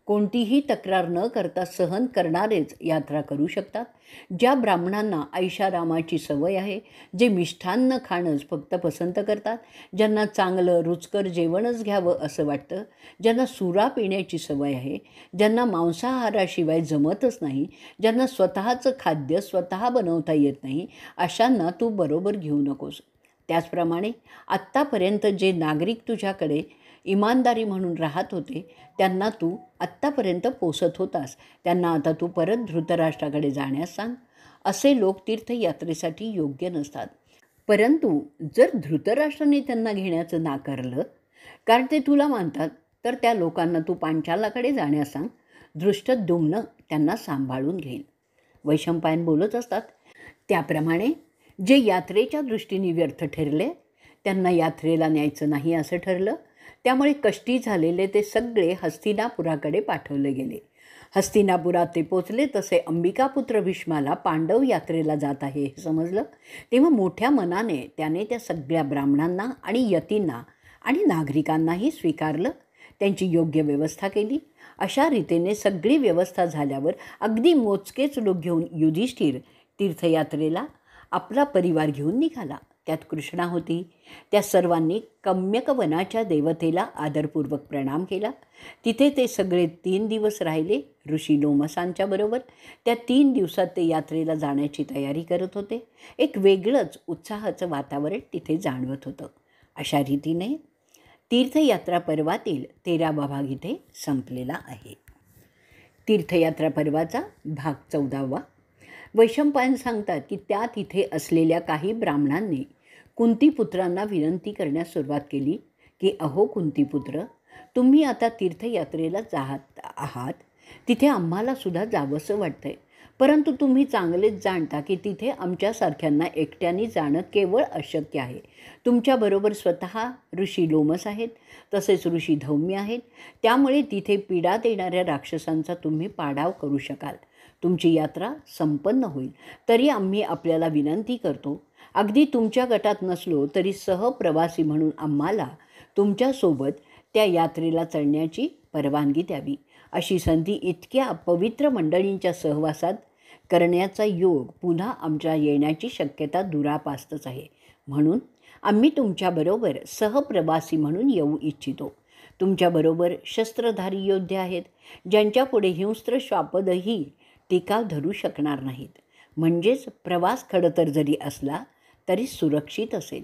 कोणतीही तक्रार न करता सहन करणारेच यात्रा करू शकतात. ज्या ब्राह्मणांना ऐशारामाची सवय आहे, जे मिष्ठान्न खाणंच फक्त पसंत करतात, ज्यांना चांगलं रुचकर जेवणच घ्यावं असं वाटतं, ज्यांना सुरा पिण्याची सवय आहे, ज्यांना मांसाहाराशिवाय जमतच नाही, ज्यांना स्वतःचं खाद्य स्वतः बनवता येत नाही, अशांना तू बरोबर घेऊ नकोस. त्याचप्रमाणे आत्तापर्यंत जे नागरिक तुझ्याकडे इमानदारी म्हणून राहत होते, त्यांना तू आत्तापर्यंत पोसत होतास, त्यांना आता तू परत धृतराष्ट्राकडे जाण्यास सांग. असे लोक तीर्थयात्रेसाठी योग्य नसतात. परंतु जर धृतराष्ट्राने त्यांना घेण्याचं नाकारलं, कारण ते तुला मानतात, तर त्या लोकांना तू पांचालाकडे जाण्यास सांग. धृष्टद्युम्न त्यांना सांभाळून घेईल. वैशंपायन बोलत असतात. त्याप्रमाणे जे यात्रेच्या दृष्टीने व्यर्थ ठरले, त्यांना यात्रेला न्यायचं नाही असं ठरलं. त्यामुळे कष्टी झालेले ते सगळे हस्तिनापुराकडे पाठवले गेले. हस्तिनापुरात ते पोचले तसे अंबिकापुत्र भीष्माला पांडव यात्रेला जात आहे हे समजलं. तेव्हा मोठ्या मनाने त्याने त्या सगळ्या ब्राह्मणांना आणि यतींना आणि नागरिकांनाही स्वीकारलं, त्यांची योग्य व्यवस्था केली. अशा रीतीने सगळी व्यवस्था झाल्यावर अगदी मोजकेच लोक घेऊन युधिष्ठिर तीर्थयात्रेला आपला परिवार घेऊन निघाला. त्यात कृष्णा होती. त्या सर्वांनी कम्यक वनाच्या देवतेला आदरपूर्वक प्रणाम केला. तिथे ते सगळे 3 दिवस राहिले ऋषी लोमसांच्या बरोबर. त्या 3 दिवसात ते यात्रेला जाण्याची तयारी करत होते. एक वेगळंच उत्साहाचं वातावरण तिथे जाणवत होतं. अशा रीतीने तीर्थयात्रा पर्वातील 13वा भाग इथे संपलेला आहे. तीर्थयात्रा पर्वाचा भाग 14वा. वैशंपायन सांगतात की त्या तिथे असलेल्या काही ब्राह्मणांनी कुंतीपुत्रांना विनंती करण्यास सुरुवात केली की अहो कुंतीपुत्र, तुम्ही आता तीर्थयात्रेला जात आहात, तिथे आम्हाला सुद्धा जावंसं वाटतंय, परंतु तुम्ही चांगलेच जाणता की तिथे आमच्यासारख्यांना एकट्याने जाणं केवळ अशक्य आहे. तुमच्याबरोबर स्वतः ऋषी लोमस आहेत, तसेच ऋषी धौम्य आहेत. त्यामुळे तिथे पीडा देणाऱ्या राक्षसांचा तुम्ही पाडाव करू शकाल. तुमची यात्रा संपन्न होईल. तरी आम्ही आपल्याला विनंती करतो, अगदी तुमच्या गटात नसलो तरी सहप्रवासी म्हणून आम्हाला तुमच्यासोबत त्या यात्रेला चढण्याची परवानगी द्यावी. अशी संधी इतक्या पवित्र मंडळींच्या सहवासात करण्याचा योग पुन्हा आमच्या येण्याची शक्यता दुरापास्तच आहे. म्हणून आम्ही तुमच्याबरोबर सहप्रवासी म्हणून येऊ इच्छितो. तुमच्याबरोबर शस्त्रधारी योद्धे आहेत, ज्यांच्यापुढे हिंस्त्र श्वापदही टिकाव धरू शकणार नाहीत. म्हणजेच प्रवास खडतर जरी असला तरी सुरक्षित असेल.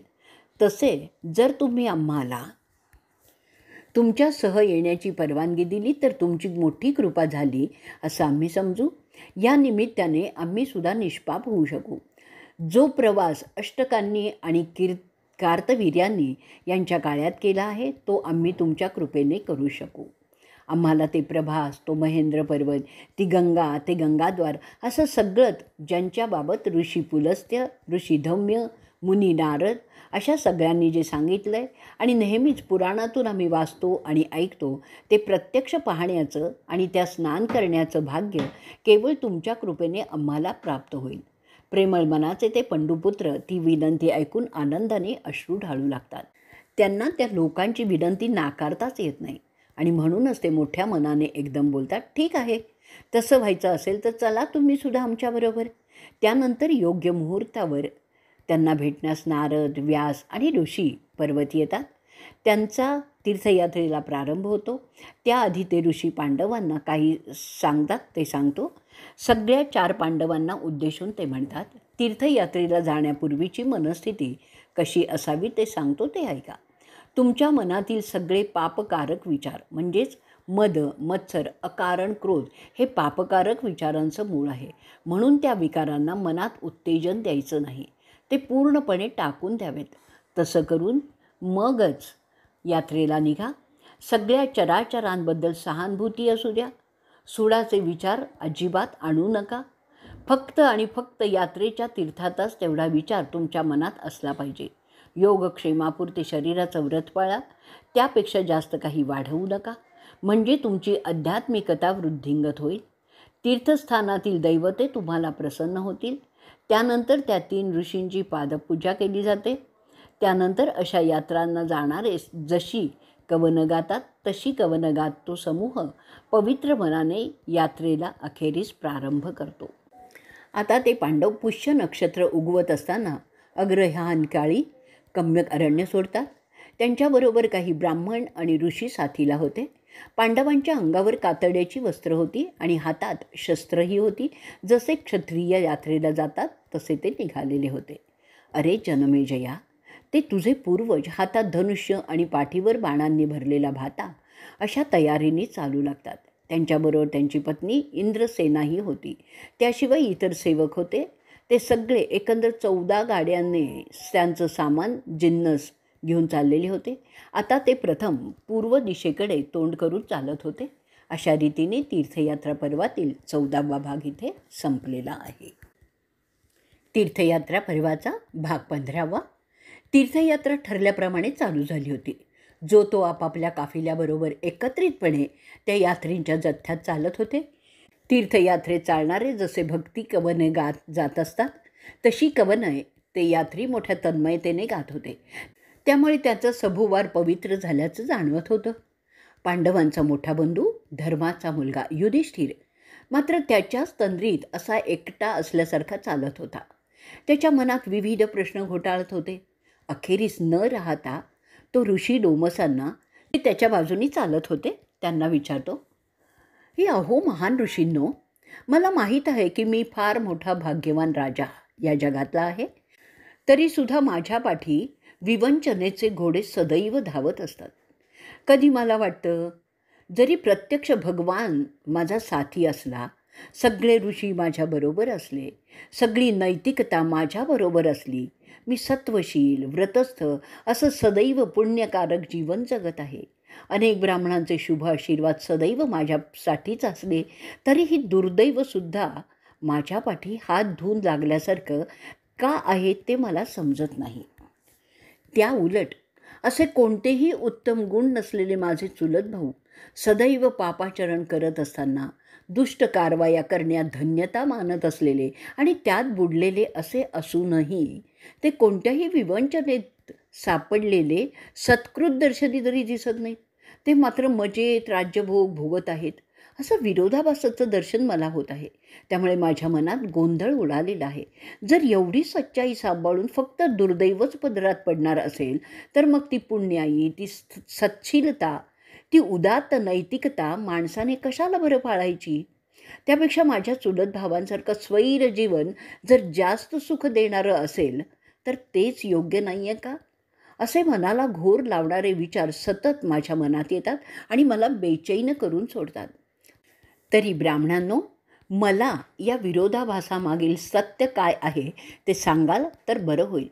तसे जर तुम्ही आम्हाला तुमच्यासह येण्याची परवानगी दिली तर तुमची मोठी कृपा झाली असं आम्ही समजू. या निमित्ताने आम्ही सुद्धा निष्पाप होऊ शकू. जो प्रवास अष्टकांनी आणि कार्तवीर्यांनी यांच्या काळात केला आहे तो आम्ही तुमच्या कृपेने करू शकू. आम्हाला ते प्रभास, तो महेंद्र पर्वत, ती गंगा, ते गंगाद्वार असं सगळंच ज्यांच्याबाबत ऋषी पुलस्त्य, ऋषी धौम्य, मुनी नारद अशा सगळ्यांनी जे सांगितलं आहे आणि नेहमीच पुराणातून आम्ही वाचतो आणि ऐकतो ते प्रत्यक्ष पाहण्याचं आणि त्या स्नान करण्याचं भाग्य केवळ तुमच्या कृपेने आम्हाला प्राप्त होईल. प्रेमळ मनाचे ते पंडुपुत्र ती विनंती ऐकून आनंदाने अश्रू ढाळू लागतात. त्यांना त्या लोकांची विनंती नाकारताच येत नाही आणि म्हणूनच ते मोठ्या मनाने एकदम बोलतात, ठीक आहे, तसं व्हायचं असेल तर चला तुम्ही सुद्धा आमच्याबरोबर. त्यानंतर योग्य मुहूर्तावर त्यांना भेटण्यास नारद, व्यास आणि ऋषी पर्वत येतात. त्यांचा तीर्थयात्रेला प्रारंभ होतो. त्याआधी ते ऋषी पांडवांना काही सांगतात ते सांगतो. सगळ्या 4 पांडवांना उद्देशून ते म्हणतात, तीर्थयात्रेला जाण्यापूर्वीची मनस्थिती कशी असावी ते सांगतो ते ऐका. तुमच्या मनातील सगळे पापकारक विचार म्हणजेच मद, मत्सर, अकारण क्रोध हे पापकारक विचारांचं मूळ आहे. म्हणून त्या विकारांना मनात उत्तेजन द्यायचं नाही, ते पूर्णपणे टाकून द्यावेत. तसं करून मगच यात्रेला निघा. सगळ्या चराचरांबद्दल सहानुभूती असू द्या. सुडाचे विचार अजिबात आणू नका. फक्त आणि फक्त यात्रेच्या तीर्थातच तेवढा विचार तुमच्या मनात असला पाहिजे. योगक्षेमापुरते शरीराचं व्रत पाळा, त्यापेक्षा जास्त काही वाढवू नका, म्हणजे तुमची आध्यात्मिकता वृद्धिंगत होईल. तीर्थस्थानातील दैवते तुम्हाला प्रसन्न होतील. त्यानंतर त्या 3 ऋषींची पादपूजा केली जाते. त्यानंतर अशा यात्रांना जाणारे जशी कवनं गातात तशी कवनं गात तो समूह पवित्र मनाने यात्रेला अखेरीस प्रारंभ करतो. आता ते पांडव पुष्य नक्षत्र उगवत असताना अग्रह्यान काळी कम्यक अरण्य सोडतात. त्यांच्याबरोबर काही ब्राह्मण आणि ऋषी साथीला होते. पांडवांच्या अंगावर कातड्याची वस्त्र होती आणि हातात शस्त्रही होती. जसे क्षत्रिय यात्रेला जातात तसे ते निघालेले होते. अरे जनमेजया, ते तुझे पूर्वज हातात धनुष्य आणि पाठीवर बाणांनी भरलेला भाता अशा तयारीने चालू लागतात. त्यांच्याबरोबर त्यांची पत्नी इंद्रसेनाही होती. त्याशिवाय इतर सेवक होते. ते सगळे एकंदर 14 गाड्यांनी त्यांचं सामान जिन्नस घेऊन चाललेले होते. आता ते प्रथम पूर्व दिशेकडे तोंड करून चालत होते. अशा रीतीने तीर्थयात्रा पर्वातील 14वा भाग इथे संपलेला आहे. तीर्थयात्रा पर्वाचा भाग 15वा. तीर्थयात्रा ठरल्याप्रमाणे चालू झाली होती. जो तो आपापल्या काफिल्याबरोबर एकत्रितपणे त्या यात्रेंच्या जथ्यात चालत होते. तीर्थयात्रेत चालणारे जसे भक्ती कवने गात जात असतात तशी कवने ते यात्री मोठ्या तन्मयतेने गात होते. त्यामुळे त्याचा सभोवार पवित्र झाल्याचं जाणवत होतं. पांडवांचा मोठा बंधू धर्माचा मुलगा युधिष्ठिर मात्र त्याच्याच तंद्रीत असा एकटा असल्यासारखा चालत होता. त्याच्या मनात विविध प्रश्न घोटाळत होते. अखेरीस न राहता तो ऋषी डोमसांना, ते त्याच्या बाजूनी चालत होते, त्यांना विचारतो, हे अहो महान ऋषींनो, मला माहीत आहे की मी फार मोठा भाग्यवान राजा या जगातला आहे. तरीसुद्धा माझ्या पाठी विवंचनेचे घोडे सदैव धावत असतात. कधी मला वाटतं जरी प्रत्यक्ष भगवान माझा साथी असला, सगळे ऋषी माझ्याबरोबर असले, सगळी नैतिकता माझ्याबरोबर असली, मी सत्वशील व्रतस्थ असं सदैव पुण्यकारक जीवन जगत आहे. अनेक ब्राह्मणांचे शुभ आशीर्वाद सदैव माझ्यासाठीच असले तरीही दुर्दैवसुद्धा माझ्या पाठी हात धुवून लागल्यासारखं का आहे ते मला समजत नाही. त्या उलट असे कोणतेही उत्तम गुण नसलेले माझे चुलत भाऊ सदैव पापाचरण करत असताना दुष्ट कारवाया करण्यात धन्यता मानत असलेले आणि त्यात बुडलेले असे असूनही ते कोणत्याही विवंचनेत सापडलेले सत्कृत दर्शनी जरी दिसत नाहीत. ते मात्र मजेत राज्यभोग भोगत आहेत असं विरोधाभासाचं दर्शन मला होत आहे. त्यामुळे माझ्या मनात गोंधळ उडालेला आहे. जर एवढी सच्चाई सांभाळून फक्त दुर्दैवच पदरात पडणार असेल तर मग ती पुण्याई, ती सत्शीलता, ती उदात्त नैतिकता माणसाने कशाला बरं पाळायची. त्यापेक्षा माझ्या चुलत भावांसारखं स्वैर जीवन जर जास्त सुख देणारं असेल तर तेच योग्य नाही आहे का. असे मनाला घोर लावणारे विचार सतत माझ्या मनात येतात आणि मला बेचैन करून सोडतात. तरी ब्राह्मणांनो, मला या विरोधाभासामागील सत्य काय आहे ते सांगाल तर बरं होईल.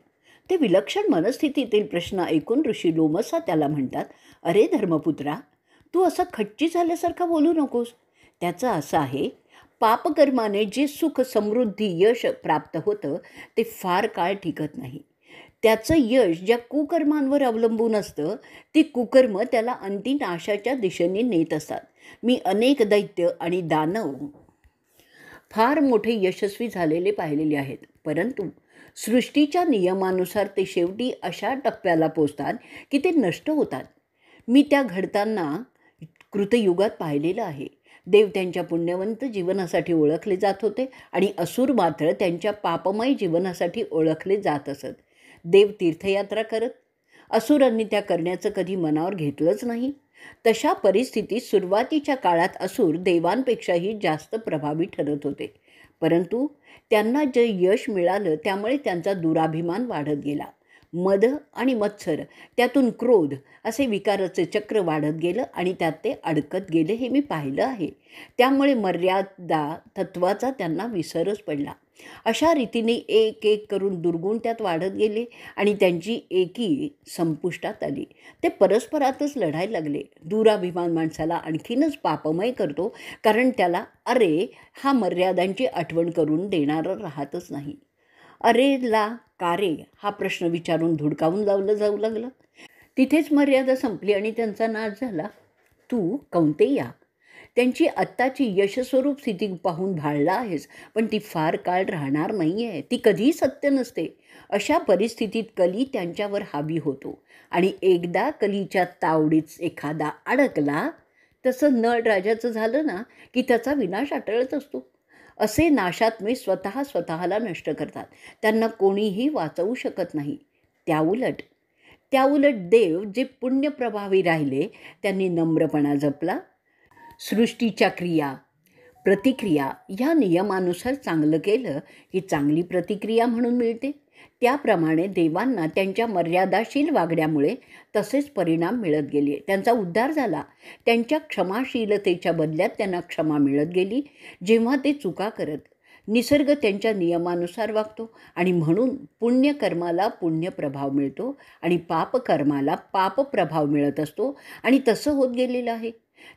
ते विलक्षण मनस्थितीतील प्रश्न ऐकून ऋषी लोमसा त्याला म्हणतात, अरे धर्मपुत्रा, तू असं खच्ची झाल्यासारखं बोलू नकोस. त्याचं असं आहे, पापकर्माने जे सुख समृद्धी यश प्राप्त होतं ते फार काळ टिकत नाही. त्याचं यश ज्या कुकर्मांवर अवलंबून असतं ती कुकर्म त्याला अंतिनाशाच्या दिशेने नेत असतात. मी अनेक दैत्य आणि दानव फार मोठे यशस्वी झालेले पाहिलेले आहेत, परंतु सृष्टीच्या नियमानुसार ते शेवटी अशा टप्प्याला पोचतात की ते नष्ट होतात. मी त्या घडताना कृतयुगात पाहिलेलं आहे. देव त्यांच्या पुण्यवंत जीवनासाठी ओळखले जात होते आणि असुर मात्र त्यांच्या पापमय जीवनासाठी ओळखले जात असत. देव तीर्थयात्रा करत, असुरांनी त्या करण्याचं कधी मनावर घेतलंच नाही. तशा परिस्थितीत सुरुवातीच्या काळात असुर देवांपेक्षाही जास्त प्रभावी ठरत होते, परंतु त्यांना जे यश मिळालं त्यामुळे त्यांचा दुराभिमान वाढत गेला. मद आणि मत्सर, त्यातून क्रोध असे विकाराचे चक्र वाढत गेलं आणि त्यात ते अडकत गेले, हे मी पाहिलं आहे. त्यामुळे मर्यादा तत्वाचा त्यांना विसरच पडला. अशा रीतीने एक एक करून दुर्गुण त्यात वाढत गेले आणि त्यांची एकी संपुष्टात आली. ते परस्परातच लढायला लागले. दुराभिमान माणसाला आणखीनच पापमय करतो, कारण त्याला अरे हा मर्यादांची आठवण करून देणारं राहतच नाही. अरे ला का रे हा प्रश्न विचारून धुडकावून लावलं जाऊ लागलं. तिथेच मर्यादा संपली आणि त्यांचा नाश झाला. तू कौंतेया, त्यांची आत्ताची यशस्वरूप स्थिती पाहून भाळला आहेस, पण ती फार काळ राहणार नाही आहे. ती कधीही सत्य नसते. अशा परिस्थितीत कली त्यांच्यावर हावी होतो आणि एकदा कलीच्या तावडीत एखादा अडकला, तसं नळ राजाचं झालं ना की त्याचा विनाश अटळत असतो. असे नाशात्मे स्वतःला नष्ट करतात. त्यांना कोणीही वाचवू शकत नाही. त्याउलट त्याउलट देव जे पुण्यप्रभावी राहिले त्यांनी नम्रपणा जपला. सृष्टीच्या क्रिया प्रतिक्रिया ह्या नियमानुसार चांगलं केलं की चांगली प्रतिक्रिया म्हणून मिळते. त्याप्रमाणे देवांना त्यांच्या मर्यादाशील वागण्यामुळे तसेच परिणाम मिळत गेले. त्यांचा उद्धार झाला. त्यांच्या क्षमाशीलतेच्या बदल्यात त्यांना क्षमा मिळत गेली. जेव्हा ते चुका करत, निसर्ग त्यांच्या नियमानुसार वागतो आणि म्हणून पुण्यकर्माला पुण्यप्रभाव मिळतो आणि पापकर्माला पापप्रभाव मिळत असतो आणि तसं होत गेलेलं आहे.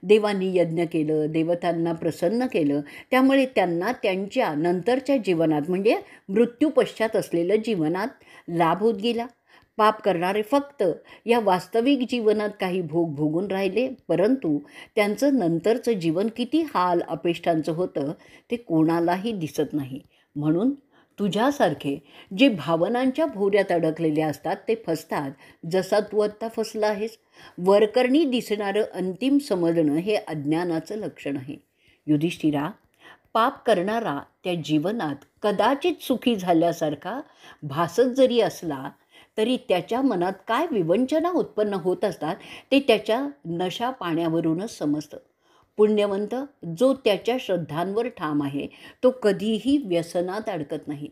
देवांनी यज्ञ केलं, देवतांना प्रसन्न केलं, त्यामुळे त्यांना त्यांच्या नंतरच्या जीवनात म्हणजे मृत्यूपश्चात असलेल्या जीवनात लाभ होत गेला. पाप करणारे फक्त या वास्तविक जीवनात काही भोग भोगून राहिले, परंतु त्यांचं नंतरचं जीवन किती हाल अपेष्टांचं होतं ते कोणालाही दिसत नाही. म्हणून तुझ्यासारखे जे भावनांच्या भोवऱ्यात अडकलेले असतात ते फसतात, जसा तू आत्ता फसला आहेस. वरकरणी दिसणारं अंतिम समजणं हे अज्ञानाचं लक्षण आहे. युधिष्ठिरा, पाप करणारा त्या जीवनात कदाचित सुखी झाल्यासारखा भासत जरी असला तरी त्याच्या मनात काय विवंचना उत्पन्न होत असतात ते त्याच्या नशा पाण्यावरूनच समजतं. पुण्यवंत जो त्याच्या श्रद्धांवर ठाम आहे तो कधीही व्यसनात अडकत नाही.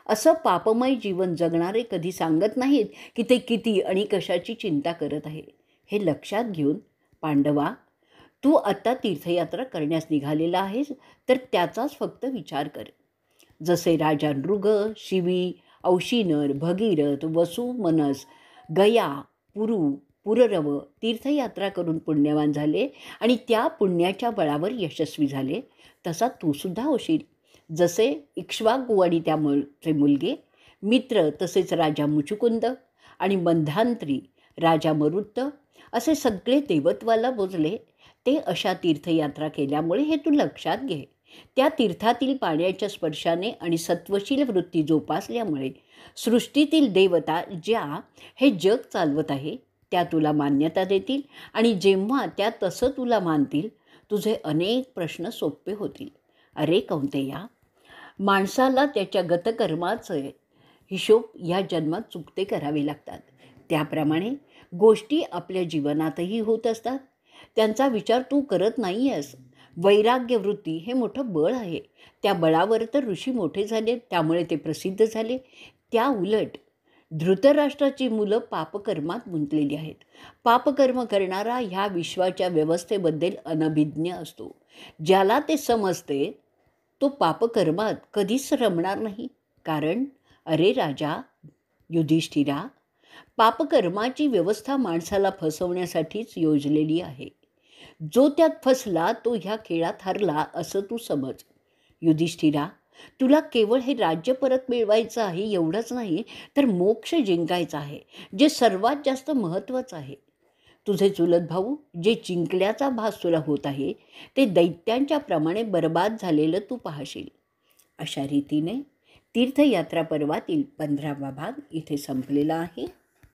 असं पापमय जीवन जगणारे कधी सांगत नाहीत की ते किती आणि कशाची चिंता करत आहे. हे लक्षात घेऊन पांडवा, तू आत्ता तीर्थयात्रा करण्यास निघालेला आहेस तर त्याचाच फक्त विचार कर. जसे राजा नृग, शिवी, औशीनर, भगीरथ, वसु, मनस, गया, पुररव तीर्थयात्रा करून पुण्यवान झाले आणि त्या पुण्याच्या बळावर यशस्वी झाले, तसा तू सुद्धा होशील. जसे इक्ष्वाकू आणि त्याचे मुलगे मित्र, तसेच राजा मुचुकुंद आणि मंधांत्री राजा मरुत्त असे सगळे देवत्वाला बोजले. ते अशा तीर्थयात्रा केल्यामुळे हे तू लक्षात घे. त्या तीर्थातील पाण्याच्या स्पर्शाने आणि सत्वशील वृत्ती जोपासल्यामुळे सृष्टीतील देवता ज्या हे जग चालवत आहे त्या तुला मान्यता देतील आणि जेव्हा त्या तसं तुला मानतील तुझे अनेक प्रश्न सोपे होतील. अरे कौंतेया, माणसाला त्याच्या गतकर्माचे हिशोब या जन्मात चुकते करावे लागतात. त्याप्रमाणे गोष्टी आपल्या जीवनातही होत असतात. त्यांचा विचार तू करत नाही आहेस. वैराग्य वृत्ती हे मोठं बळ आहे. त्या बळावर तर ऋषी मोठे झाले, त्यामुळे ते प्रसिद्ध झाले. त्या उलट धृतराष्ट्राची मुलं पापकर्मात गुंतलेली आहेत. पापकर्म करणारा ह्या विश्वाच्या व्यवस्थेबद्दल अनभिज्ञ असतो. ज्याला ते समजते तो पापकर्मात कधीच रमणार नाही. कारण अरे राजा युधिष्ठिरा, पापकर्माची व्यवस्था माणसाला फसवण्यासाठीच योजलेली आहे. जो त्यात फसला तो ह्या खेळात हरला असं तू समज. युधिष्ठिरा, तुला केवळ हे राज्य परत मिळवायचं आहे एवढंच नाही, तर मोक्ष जिंकायचा आहे, जे सर्वात जास्त महत्त्वाचं आहे. तुझे चुलत भाऊ जे जिंकल्याचा भास तुला होत आहे ते दैत्यांच्या प्रमाणे बर्बाद झालेलं तू पाहशील. अशा रीतीने तीर्थयात्रा पर्वातील 15वा भाग इथे संपलेला आहे.